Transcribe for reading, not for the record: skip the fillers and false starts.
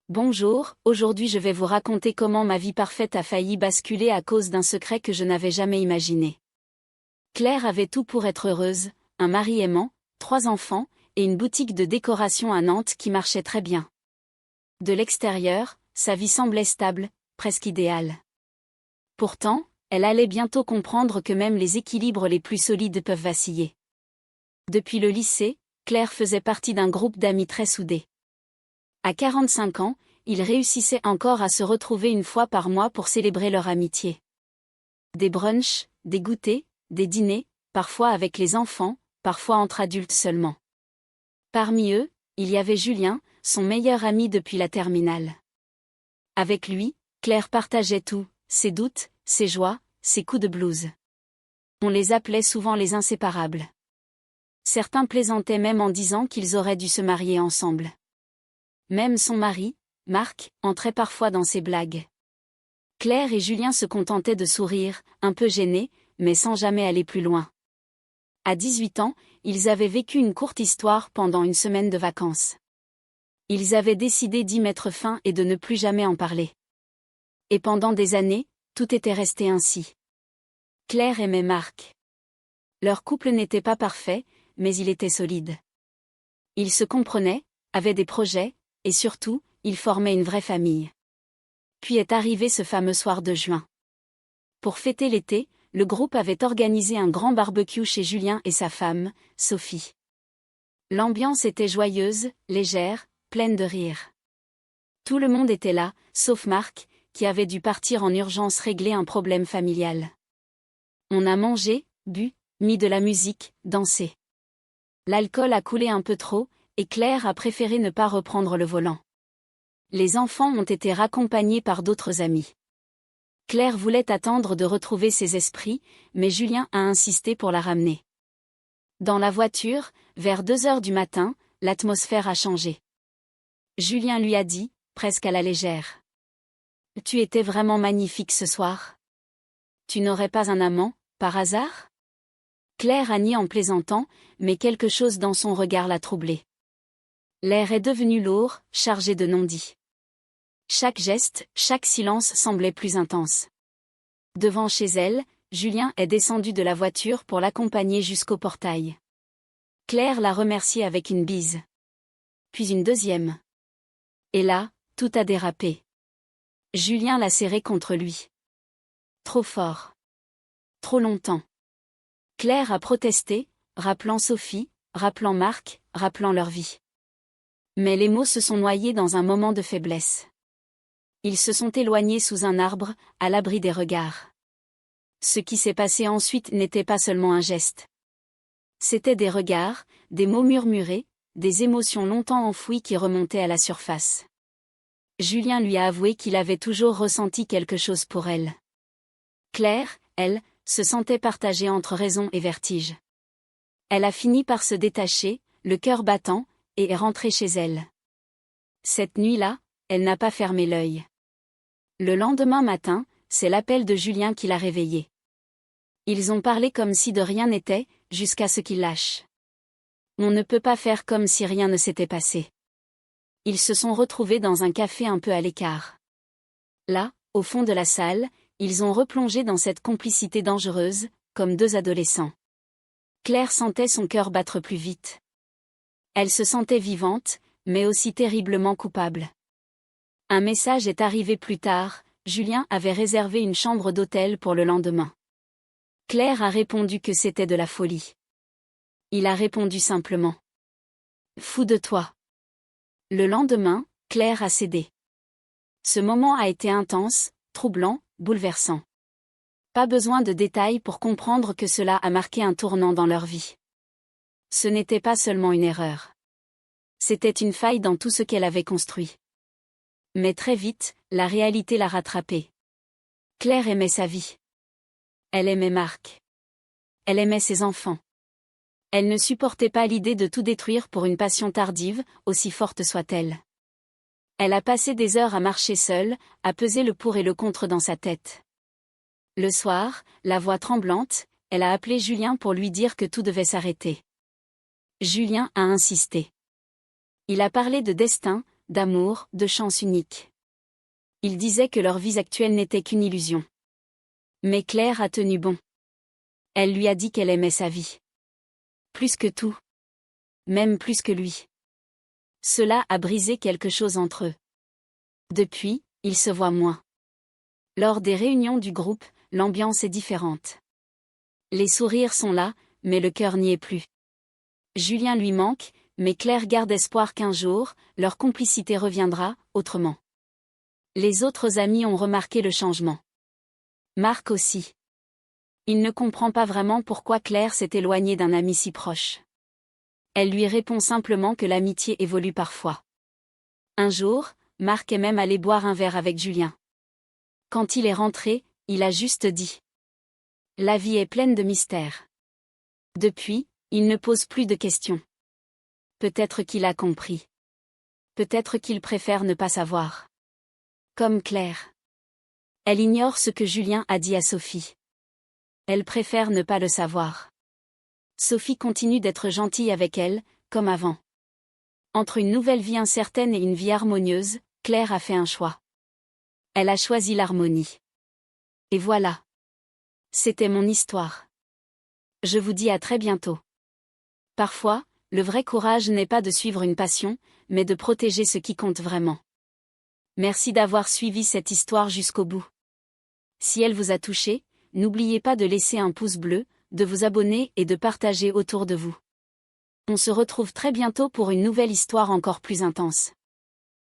Bonjour, aujourd'hui je vais vous raconter comment ma vie parfaite a failli basculer à cause d'un secret que je n'avais jamais imaginé. Claire avait tout pour être heureuse, un mari aimant, 3 enfants, et une boutique de décoration à Nantes qui marchait très bien. De l'extérieur, sa vie semblait stable, presque idéale. Pourtant, elle allait bientôt comprendre que même les équilibres les plus solides peuvent vaciller. Depuis le lycée, Claire faisait partie d'un groupe d'amis très soudés. À 45 ans, ils réussissaient encore à se retrouver une fois par mois pour célébrer leur amitié. Des brunchs, des goûters, des dîners, parfois avec les enfants, parfois entre adultes seulement. Parmi eux, il y avait Julien, son meilleur ami depuis la terminale. Avec lui, Claire partageait tout, ses doutes, ses joies, ses coups de blues. On les appelait souvent les inséparables. Certains plaisantaient même en disant qu'ils auraient dû se marier ensemble. Même son mari, Marc, entrait parfois dans ses blagues. Claire et Julien se contentaient de sourire, un peu gênés, mais sans jamais aller plus loin. À 18 ans, ils avaient vécu une courte histoire pendant une semaine de vacances. Ils avaient décidé d'y mettre fin et de ne plus jamais en parler. Et pendant des années, tout était resté ainsi. Claire aimait Marc. Leur couple n'était pas parfait, mais il était solide. Ils se comprenaient, avaient des projets, et surtout, ils formaient une vraie famille. Puis est arrivé ce fameux soir de juin. Pour fêter l'été, le groupe avait organisé un grand barbecue chez Julien et sa femme, Sophie. L'ambiance était joyeuse, légère, pleine de rire. Tout le monde était là, sauf Marc, qui avait dû partir en urgence régler un problème familial. On a mangé, bu, mis de la musique, dansé. L'alcool a coulé un peu trop, et Claire a préféré ne pas reprendre le volant. Les enfants ont été raccompagnés par d'autres amis. Claire voulait attendre de retrouver ses esprits, mais Julien a insisté pour la ramener. Dans la voiture, vers 2 heures du matin, l'atmosphère a changé. Julien lui a dit, presque à la légère. « Tu étais vraiment magnifique ce soir. Tu n'aurais pas un amant, par hasard ?» Claire a nié en plaisantant, mais quelque chose dans son regard l'a troublée. L'air est devenu lourd, chargé de non-dits. Chaque geste, chaque silence semblait plus intense. Devant chez elle, Julien est descendu de la voiture pour l'accompagner jusqu'au portail. Claire l'a remercié avec une bise. Puis une deuxième. Et là, tout a dérapé. Julien l'a serré contre lui. Trop fort. Trop longtemps. Claire a protesté, rappelant Sophie, rappelant Marc, rappelant leur vie. Mais les mots se sont noyés dans un moment de faiblesse. Ils se sont éloignés sous un arbre, à l'abri des regards. Ce qui s'est passé ensuite n'était pas seulement un geste. C'étaient des regards, des mots murmurés, des émotions longtemps enfouies qui remontaient à la surface. Julien lui a avoué qu'il avait toujours ressenti quelque chose pour elle. Claire, elle, se sentait partagée entre raison et vertige. Elle a fini par se détacher, le cœur battant, et est rentrée chez elle. Cette nuit-là, elle n'a pas fermé l'œil. Le lendemain matin, c'est l'appel de Julien qui l'a réveillée. Ils ont parlé comme si de rien n'était, jusqu'à ce qu'il lâche. On ne peut pas faire comme si rien ne s'était passé. Ils se sont retrouvés dans un café un peu à l'écart. Là, au fond de la salle, ils ont replongé dans cette complicité dangereuse, comme 2 adolescents. Claire sentait son cœur battre plus vite. Elle se sentait vivante, mais aussi terriblement coupable. Un message est arrivé plus tard, Julien avait réservé une chambre d'hôtel pour le lendemain. Claire a répondu que c'était de la folie. Il a répondu simplement. Fou de toi. Le lendemain, Claire a cédé. Ce moment a été intense, troublant, bouleversant. Pas besoin de détails pour comprendre que cela a marqué un tournant dans leur vie. Ce n'était pas seulement une erreur. C'était une faille dans tout ce qu'elle avait construit. Mais très vite, la réalité l'a rattrapée. Claire aimait sa vie. Elle aimait Marc. Elle aimait ses enfants. Elle ne supportait pas l'idée de tout détruire pour une passion tardive, aussi forte soit-elle. Elle a passé des heures à marcher seule, à peser le pour et le contre dans sa tête. Le soir, la voix tremblante, elle a appelé Julien pour lui dire que tout devait s'arrêter. Julien a insisté. Il a parlé de destin, d'amour, de chance unique. Ils disaient que leur vie actuelle n'était qu'une illusion. Mais Claire a tenu bon. Elle lui a dit qu'elle aimait sa vie. Plus que tout. Même plus que lui. Cela a brisé quelque chose entre eux. Depuis, ils se voient moins. Lors des réunions du groupe, l'ambiance est différente. Les sourires sont là, mais le cœur n'y est plus. Julien lui manque, mais Claire garde espoir qu'un jour, leur complicité reviendra, autrement. Les autres amis ont remarqué le changement. Marc aussi. Il ne comprend pas vraiment pourquoi Claire s'est éloignée d'un ami si proche. Elle lui répond simplement que l'amitié évolue parfois. Un jour, Marc est même allé boire un verre avec Julien. Quand il est rentré, il a juste dit : « La vie est pleine de mystères. » Depuis, il ne pose plus de questions. Peut-être qu'il a compris. Peut-être qu'il préfère ne pas savoir. Comme Claire. Elle ignore ce que Julien a dit à Sophie. Elle préfère ne pas le savoir. Sophie continue d'être gentille avec elle, comme avant. Entre une nouvelle vie incertaine et une vie harmonieuse, Claire a fait un choix. Elle a choisi l'harmonie. Et voilà. C'était mon histoire. Je vous dis à très bientôt. Parfois, le vrai courage n'est pas de suivre une passion, mais de protéger ce qui compte vraiment. Merci d'avoir suivi cette histoire jusqu'au bout. Si elle vous a touché, n'oubliez pas de laisser un pouce bleu, de vous abonner et de partager autour de vous. On se retrouve très bientôt pour une nouvelle histoire encore plus intense.